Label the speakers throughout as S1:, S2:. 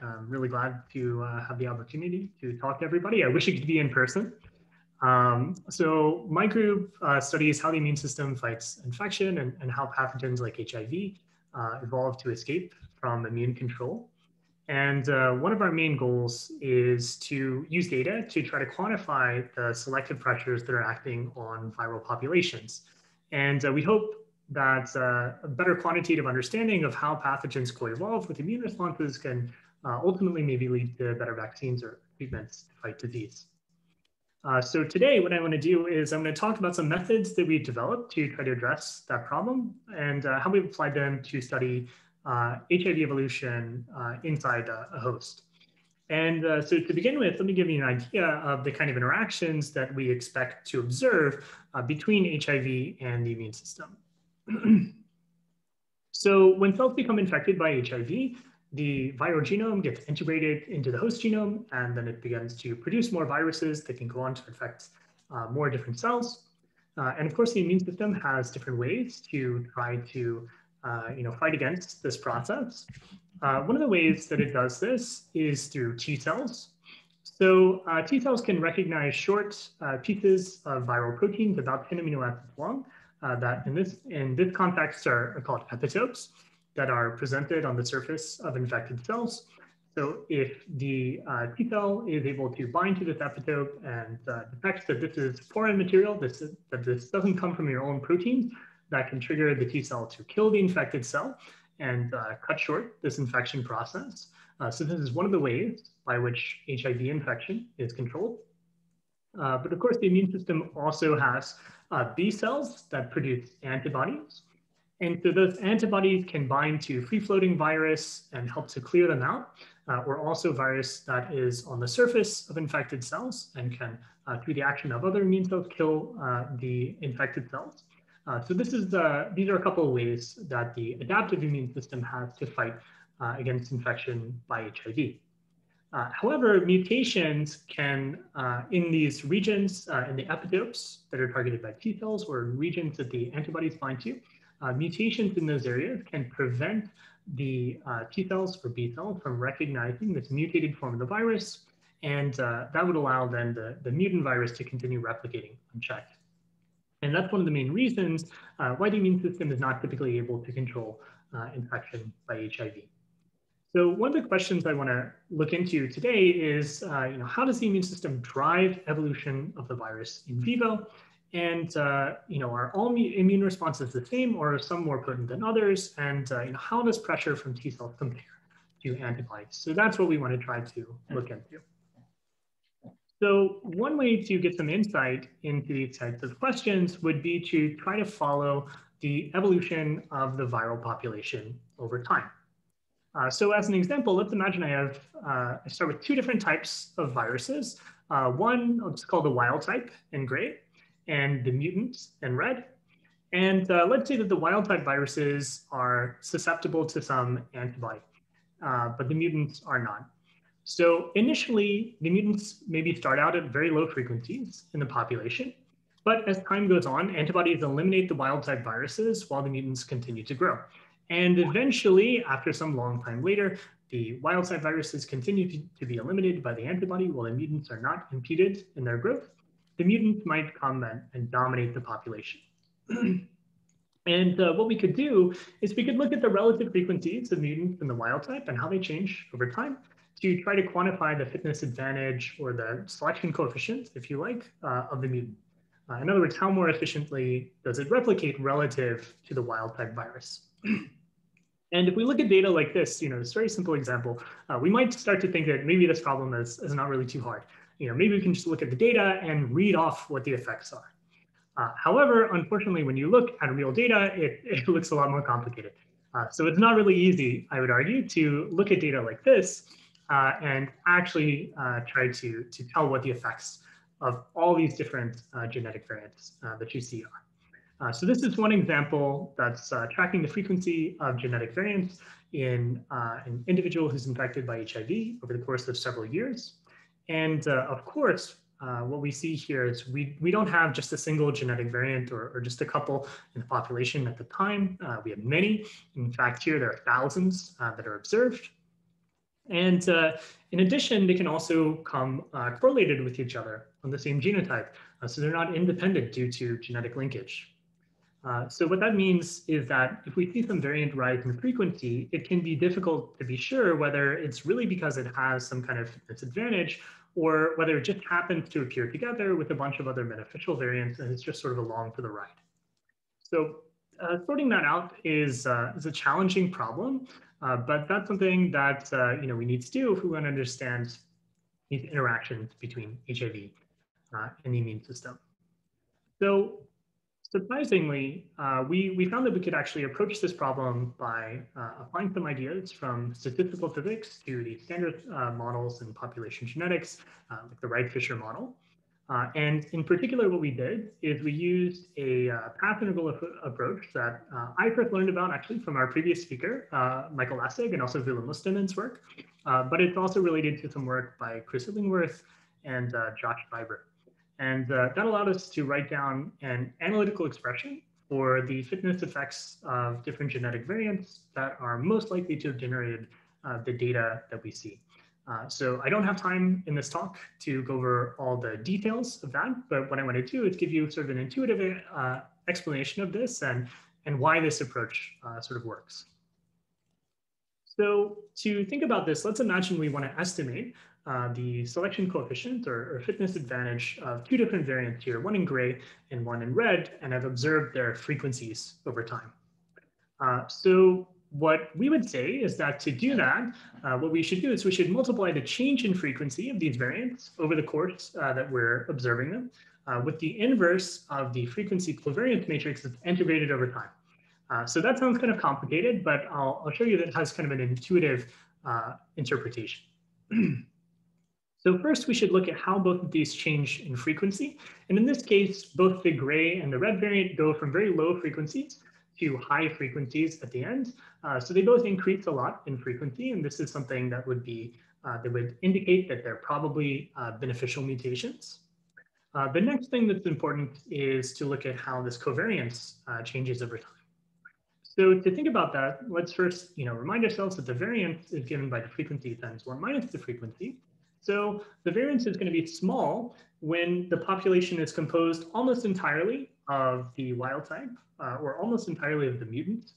S1: I'm really glad to have the opportunity to talk to everybody. I wish it could be in person. So my group studies how the immune system fights infection and how pathogens like HIV evolve to escape from immune control. And one of our main goals is to use data to try to quantify the selective pressures that are acting on viral populations. And we hope that a better quantitative understanding of how pathogens co-evolve with immune responses can ultimately maybe lead to better vaccines or treatments to fight disease. So today, what I want to do is I'm going to talk about some methods that we've developed to try to address that problem and how we've applied them to study HIV evolution inside a host. And so to begin with, let me give you an idea of the kind of interactions that we expect to observe between HIV and the immune system. So when cells become infected by HIV, the viral genome gets integrated into the host genome, and then it begins to produce more viruses that can go on to infect more different cells. And of course, the immune system has different ways to try to fight against this process. One of the ways that it does this is through T cells. So T cells can recognize short pieces of viral proteins about 10 amino acids long that in this context are called epitopes that are presented on the surface of infected cells. So if the T cell is able to bind to this epitope and detects that this is foreign material, that this doesn't come from your own proteins, that can trigger the T cell to kill the infected cell and cut short this infection process. So this is one of the ways by which HIV infection is controlled. But of course, the immune system also has B cells that produce antibodies. And so those antibodies can bind to free-floating virus and help to clear them out, or also virus that is on the surface of infected cells and can, through the action of other immune cells, kill the infected cells. So these are a couple of ways that the adaptive immune system has to fight against infection by HIV. However, mutations can, in these regions, in the epitopes that are targeted by T cells or regions that the antibodies bind to, mutations in those areas can prevent the T cells or B cells from recognizing this mutated form of the virus, and that would allow then the mutant virus to continue replicating unchecked. And that's one of the main reasons why the immune system is not typically able to control infection by HIV. So one of the questions I want to look into today is, how does the immune system drive evolution of the virus in vivo? And are all immune responses the same, or are some more potent than others? And how does pressure from T cells compare to antibodies? So that's what we want to try to look into. So one way to get some insight into these types of questions would be to try to follow the evolution of the viral population over time. So as an example, let's imagine I start with two different types of viruses. One, let's call the wild type in gray, and the mutant in red. And let's say that the wild type viruses are susceptible to some antibody, but the mutants are not. So initially, the mutants maybe start out at very low frequencies in the population, but as time goes on, antibodies eliminate the wild type viruses while the mutants continue to grow. And eventually, after some long time later, the wild type viruses continue to be eliminated by the antibody while the mutants are not impeded in their growth. The mutants might come and dominate the population. And what we could do is we could look at the relative frequencies of mutants and the wild type and how they change over time to try to quantify the fitness advantage or the selection coefficient, if you like, of the mutant. In other words, how more efficiently does it replicate relative to the wild type virus? And if we look at data like this, this very simple example, we might start to think that maybe this problem is not really too hard. Maybe we can just look at the data and read off what the effects are. However, unfortunately, when you look at real data, it looks a lot more complicated. So it's not really easy, I would argue, to look at data like this and actually try to tell what the effects of all these different genetic variants that you see are. So this is one example that's tracking the frequency of genetic variants in an individual who's infected by HIV over the course of several years. And of course, what we see here is we don't have just a single genetic variant or just a couple in the population at the time. We have many. In fact, here there are thousands that are observed. And in addition, they can also come correlated with each other on the same genotype. So they're not independent due to genetic linkage. So what that means is that if we see some variant rise in frequency, it can be difficult to be sure whether it's really because it has some kind of disadvantage or whether it just happens to appear together with a bunch of other beneficial variants and it's just sort of along for the ride. So sorting that out is a challenging problem, but that's something that we need to do if we want to understand these interactions between HIV and the immune system. So surprisingly, we found that we could actually approach this problem by applying some ideas from statistical physics to the standard models in population genetics, like the Wright-Fisher model. And in particular, what we did is we used a path integral approach that I first learned about actually from our previous speaker, Michael Lastig, and also Willem Mustenen's work. But it's also related to some work by Chris Illingworth and Josh Fiber. And that allowed us to write down an analytical expression for the fitness effects of different genetic variants that are most likely to have generated the data that we see. So I don't have time in this talk to go over all the details of that, but what I want to do is give you sort of an intuitive explanation of this and why this approach sort of works. So to think about this, let's imagine we want to estimate the selection coefficient or fitness advantage of two different variants here, one in gray and one in red, and I've observed their frequencies over time. So what we would say is that to do that, what we should do is we should multiply the change in frequency of these variants over the course that we're observing them with the inverse of the frequency covariance matrix that's integrated over time. So that sounds kind of complicated, but I'll show you that it has kind of an intuitive interpretation. So first, we should look at how both of these change in frequency. And in this case, both the gray and the red variant go from very low frequencies to high frequencies at the end. So they both increase a lot in frequency, and this is something that would be that would indicate that they're probably beneficial mutations. The next thing that's important is to look at how this covariance changes over time. So to think about that, let's first remind ourselves that the variance is given by the frequency times 1 minus the frequency. So the variance is going to be small when the population is composed almost entirely of the wild type or almost entirely of the mutant.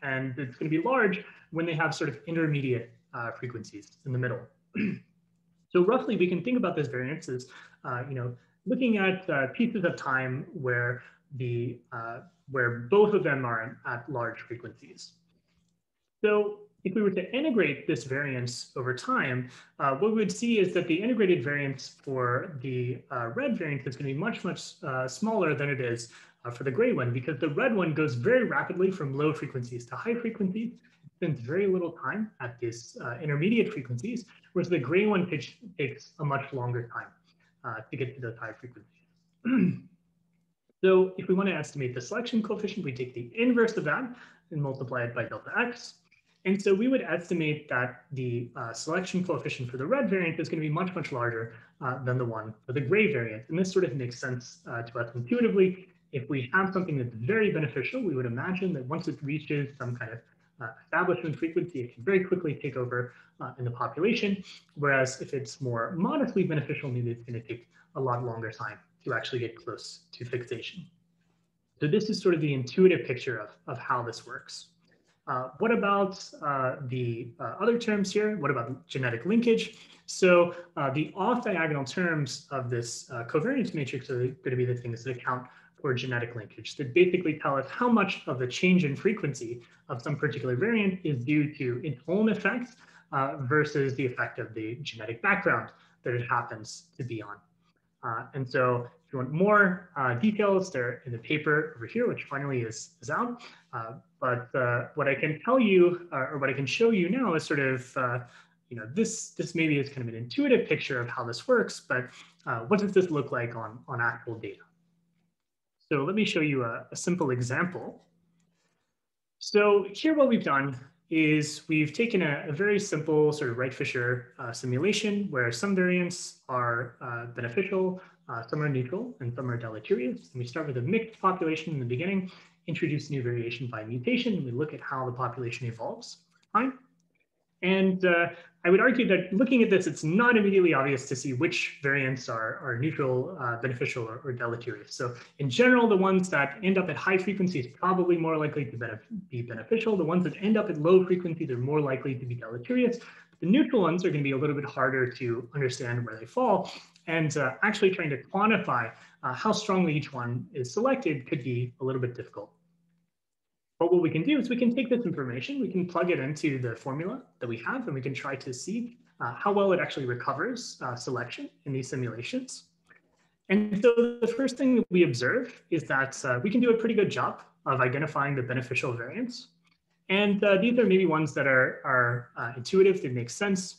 S1: And it's going to be large when they have sort of intermediate frequencies in the middle. So roughly, we can think about this variance as looking at pieces of time where both of them are at large frequencies. So if we were to integrate this variance over time, what we would see is that the integrated variance for the red variant is going to be much, much smaller than it is for the gray one, because the red one goes very rapidly from low frequencies to high frequencies. It spends very little time at these intermediate frequencies, whereas the gray one takes a much longer time to get to those high frequencies. So if we want to estimate the selection coefficient, we take the inverse of that and multiply it by delta x. And so we would estimate that the selection coefficient for the red variant is going to be much, much larger than the one for the gray variant. And this sort of makes sense to us intuitively. If we have something that's very beneficial, we would imagine that once it reaches some kind of establishment frequency, it can very quickly take over in the population. Whereas if it's more modestly beneficial, maybe it's going to take a lot longer time to actually get close to fixation. So this is sort of the intuitive picture of how this works. What about the other terms here? What about genetic linkage? So the off-diagonal terms of this covariance matrix are going to be the things that account for genetic linkage, that basically tell us how much of the change in frequency of some particular variant is due to its own effects versus the effect of the genetic background that it happens to be on. And so if you want more details, they're in the paper over here, which finally is out. But what I can tell you, or what I can show you now is sort of, this maybe is kind of an intuitive picture of how this works, but what does this look like on actual data? So let me show you a simple example. So here what we've done is we've taken a very simple sort of Wright-Fisher simulation where some variants are beneficial, some are neutral, and some are deleterious. And we start with a mixed population in the beginning, introduce new variation by mutation, and we look at how the population evolves over time. And I would argue that looking at this, it's not immediately obvious to see which variants are neutral, beneficial, or deleterious. So in general, the ones that end up at high frequencies probably more likely to be beneficial. The ones that end up at low frequencies are more likely to be deleterious. The neutral ones are going to be a little bit harder to understand where they fall. And actually trying to quantify how strongly each one is selected could be a little bit difficult. But what we can do is we can take this information, we can plug it into the formula that we have, and we can try to see how well it actually recovers selection in these simulations. And so the first thing that we observe is that we can do a pretty good job of identifying the beneficial variants. And these are maybe ones that are intuitive, they make sense.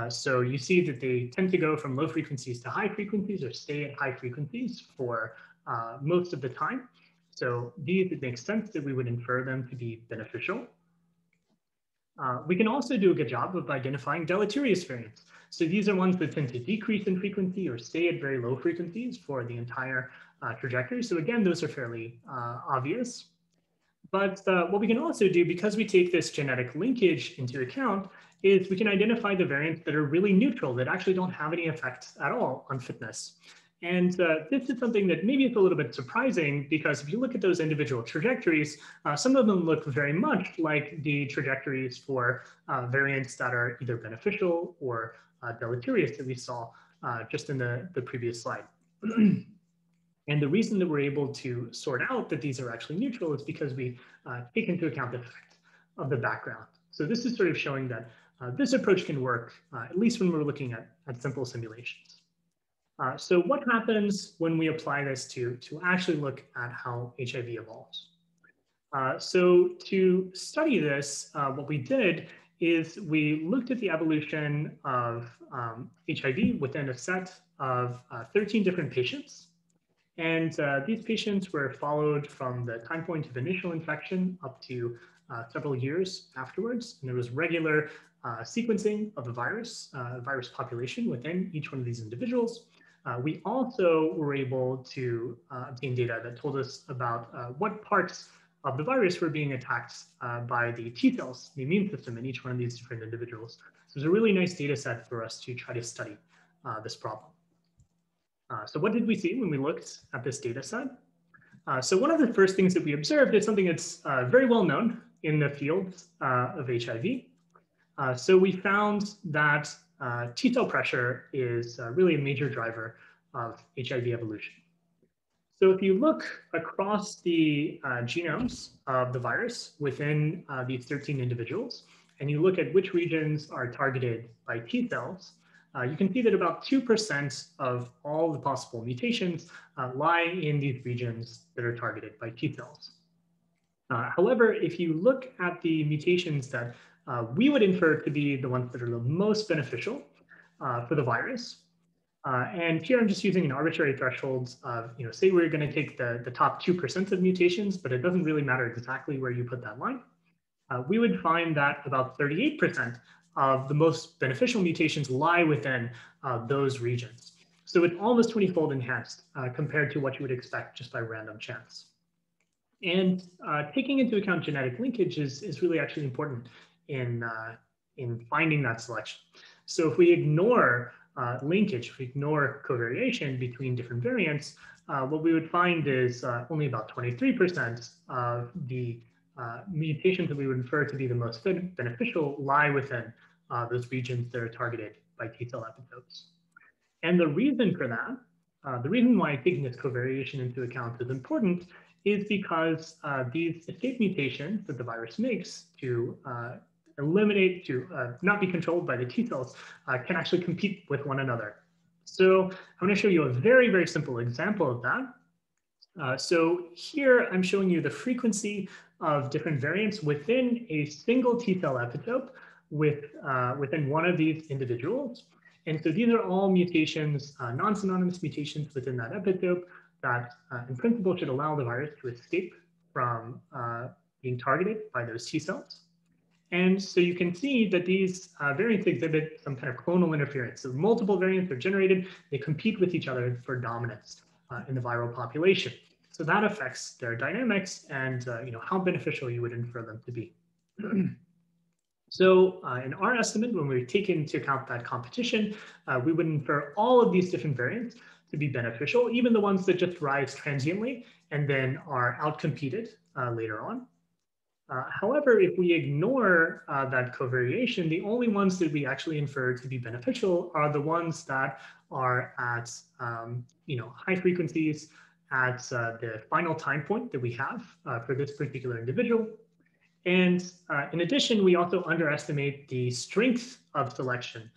S1: So you see that they tend to go from low frequencies to high frequencies or stay at high frequencies for most of the time. So these, it makes sense that we would infer them to be beneficial. We can also do a good job of identifying deleterious variants. So these are ones that tend to decrease in frequency or stay at very low frequencies for the entire trajectory. So again, those are fairly obvious. But what we can also do, because we take this genetic linkage into account, is we can identify the variants that are really neutral, that actually don't have any effects at all on fitness. And this is something that maybe is a little bit surprising, because if you look at those individual trajectories, some of them look very much like the trajectories for variants that are either beneficial or deleterious that we saw just in the previous slide. And the reason that we're able to sort out that these are actually neutral is because we take into account the effect of the background. So this is sort of showing that this approach can work, at least when we're looking at simple simulations. So what happens when we apply this to actually look at how HIV evolves? So to study this, what we did is we looked at the evolution of HIV within a set of 13 different patients. And these patients were followed from the time point of initial infection up to several years afterwards. And there was regular sequencing of the virus population within each one of these individuals. We also were able to obtain data that told us about what parts of the virus were being attacked by the T cells, the immune system in each one of these different individuals. So it's a really nice data set for us to try to study this problem. So what did we see when we looked at this data set? So one of the first things that we observed is something that's very well known in the field of HIV. So we found that T cell pressure is really a major driver of HIV evolution. So if you look across the genomes of the virus within these 13 individuals, and you look at which regions are targeted by T cells, you can see that about 2% of all the possible mutations lie in these regions that are targeted by T cells. However, if you look at the mutations that we would infer to be the ones that are the most beneficial for the virus, and here I'm just using an arbitrary threshold of, say we're going to take the top 2% of mutations, but it doesn't really matter exactly where you put that line. We would find that about 38% of the most beneficial mutations lie within those regions. So it's almost 20-fold enhanced compared to what you would expect just by random chance. And taking into account genetic linkage is really actually important in finding that selection. So if we ignore linkage, if we ignore covariation between different variants, what we would find is only about 23% of the mutations that we would infer to be the most beneficial lie within those regions that are targeted by T cell epitopes. And the reason for that, the reason why taking this covariation into account is important is because these escape mutations that the virus makes to eliminate, to not be controlled by the T cells, can actually compete with one another. So I'm going to show you a very, very simple example of that. So here I'm showing you the frequency of different variants within a single T cell epitope within one of these individuals. And so these are all mutations, non-synonymous mutations within that epitope that in principle should allow the virus to escape from being targeted by those T cells. And so you can see that these variants exhibit some kind of clonal interference. So multiple variants are generated, they compete with each other for dominance in the viral population. So that affects their dynamics and how beneficial you would infer them to be. So in our estimate, when we take into account that competition, we would infer all of these different variants to be beneficial, even the ones that just rise transiently and then are outcompeted later on. However, if we ignore that covariation, the only ones that we actually infer to be beneficial are the ones that are at high frequencies at the final time point that we have for this particular individual. And in addition, we also underestimate the strength of selection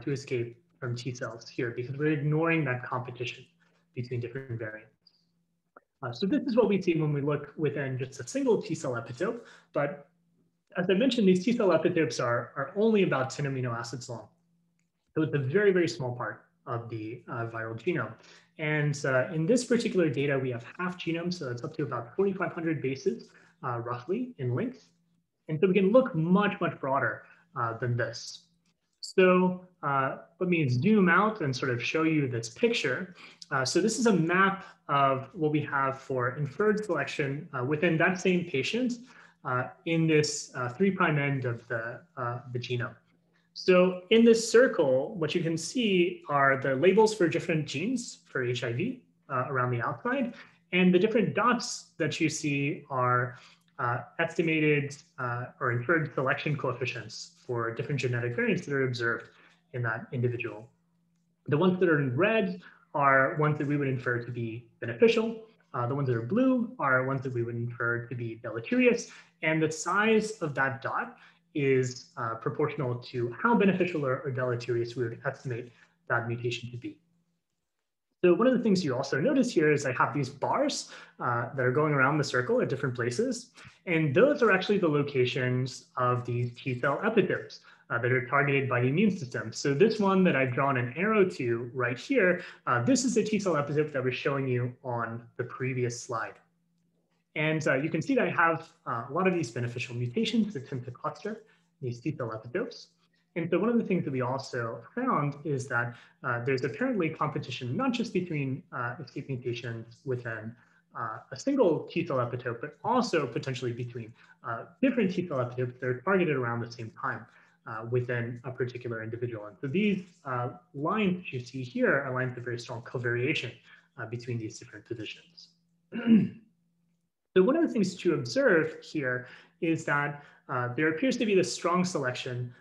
S1: to escape from T cells here because we're ignoring that competition between different variants. So this is what we see when we look within just a single T cell epitope. But as I mentioned, these T cell epitopes are only about 10 amino acids long. So it's a very, very small part of the viral genome. And in this particular data, we have half genome, so it's up to about 4,500 bases roughly in length. And so we can look much, much broader than this. So let me zoom out and sort of show you this picture. So this is a map of what we have for inferred selection within that same patient in this 3' end of the genome. So in this circle, what you can see are the labels for different genes for HIV around the outside. And the different dots that you see are estimated or inferred selection coefficients for different genetic variants that are observed in that individual. The ones that are in red are ones that we would infer to be beneficial. The ones that are blue are ones that we would infer to be deleterious. And the size of that dot is proportional to how beneficial or deleterious we would estimate that mutation to be. So one of the things you also notice here is I have these bars that are going around the circle at different places. And those are actually the locations of these T cell epitopes that are targeted by the immune system. So this one that I've drawn an arrow to right here, this is a T cell epitope that was showing you on the previous slide. And you can see that I have a lot of these beneficial mutations that tend to cluster these T cell epitopes. And so one of the things that we also found is that there's apparently competition, not just between escape mutations within a single T cell epitope, but also potentially between different T cell epitopes that are targeted around the same time within a particular individual. And so these lines you see here are lines of very strong covariation between these different positions. So one of the things to observe here is that there appears to be this strong selection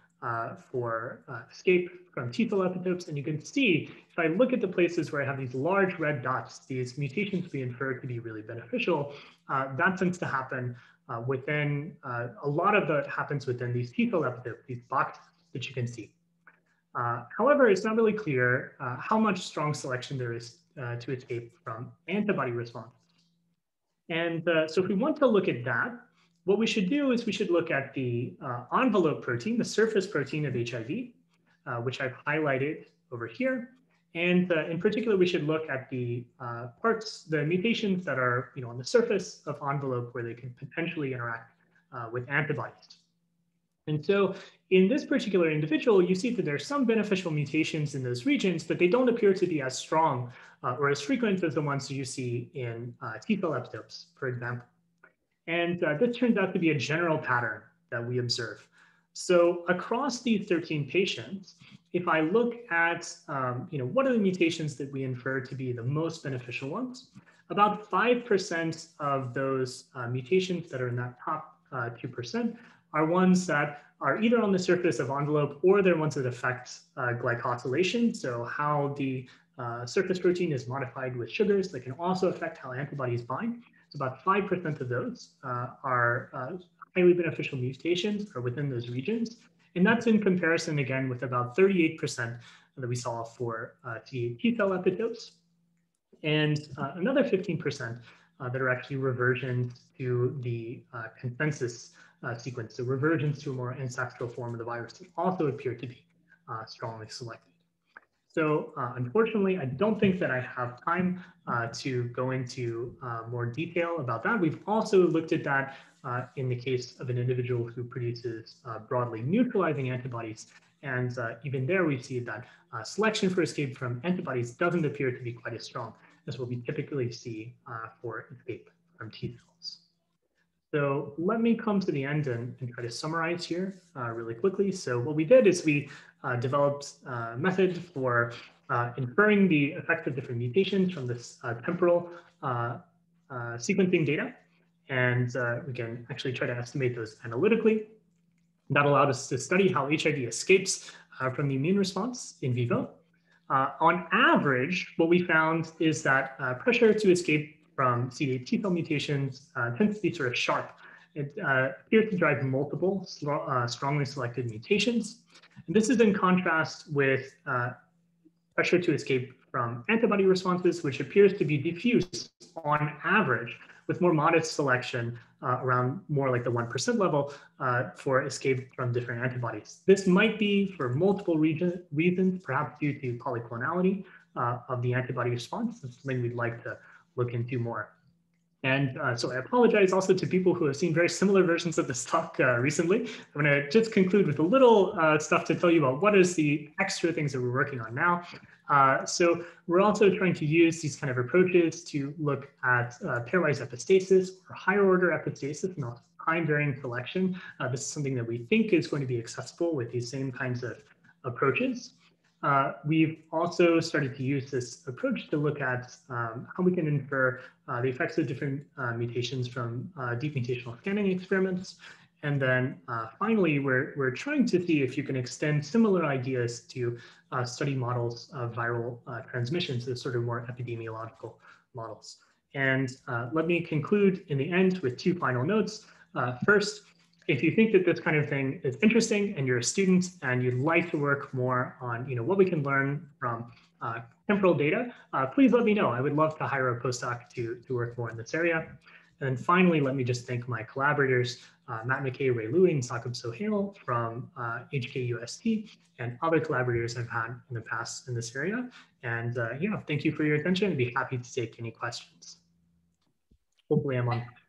S1: for escape from T cell epitopes. And you can see, if I look at the places where I have these large red dots, these mutations we infer to be really beneficial, that tends to happen within, a lot of that happens within these T cell epitopes, these boxes that you can see. However, it's not really clear how much strong selection there is to escape from antibody responses. And so if we want to look at that, what we should do is we should look at the envelope protein, the surface protein of HIV, which I've highlighted over here. And in particular, we should look at the parts, the mutations that are on the surface of envelope where they can potentially interact with antibodies. And so in this particular individual, you see that there are some beneficial mutations in those regions, but they don't appear to be as strong or as frequent as the ones that you see in T cell epitopes, for example. And this turns out to be a general pattern that we observe. So across these 13 patients, if I look at what are the mutations that we infer to be the most beneficial ones, about 5% of those mutations that are in that top 2% are ones that are either on the surface of envelope or they're ones that affect glycosylation. So how the surface protein is modified with sugars that can also affect how antibodies bind. So about 5% of those are highly beneficial mutations are within those regions. And that's in comparison, again, with about 38% that we saw for T cell epitopes. And another 15% that are actually reversions to the consensus sequence. So reversions to a more ancestral form of the virus also appear to be strongly selected. So unfortunately, I don't think that I have time to go into more detail about that. We've also looked at that in the case of an individual who produces broadly neutralizing antibodies. And even there, we see that selection for escape from antibodies doesn't appear to be quite as strong as what we typically see for escape from T cells. So let me come to the end and try to summarize here really quickly. So what we did is we developed a method for inferring the effects of different mutations from this temporal sequencing data. And we can actually try to estimate those analytically. That allowed us to study how HIV escapes from the immune response in vivo. On average, what we found is that pressure to escape from CD8 T cell mutations tends to be sort of sharp. It appears to drive multiple strongly selected mutations. And this is in contrast with pressure to escape from antibody responses, which appears to be diffuse on average, with more modest selection around more like the 1% level for escape from different antibodies. This might be for multiple reasons, perhaps due to polyclonality of the antibody response. That's something we'd like to look into more. And so I apologize also to people who have seen very similar versions of this talk recently. I'm going to just conclude with a little stuff to tell you about what is the extra things that we're working on now. So we're also trying to use these kind of approaches to look at pairwise epistasis or higher order epistasis and also time varying selection. This is something that we think is going to be accessible with these same kinds of approaches. We've also started to use this approach to look at how we can infer the effects of different mutations from deep mutational scanning experiments. And then finally, we're trying to see if you can extend similar ideas to study models of viral transmissions as sort of more epidemiological models. And let me conclude in the end with two final notes. First, if you think that this kind of thing is interesting and you're a student and you'd like to work more on what we can learn from temporal data, please let me know. I would love to hire a postdoc to work more in this area. And then finally, let me just thank my collaborators, Matt McKay, Ray Louie, and Saqib Sohail from HKUST, and other collaborators I've had in the past in this area. And thank you for your attention. I'd be happy to take any questions. Hopefully I'm on.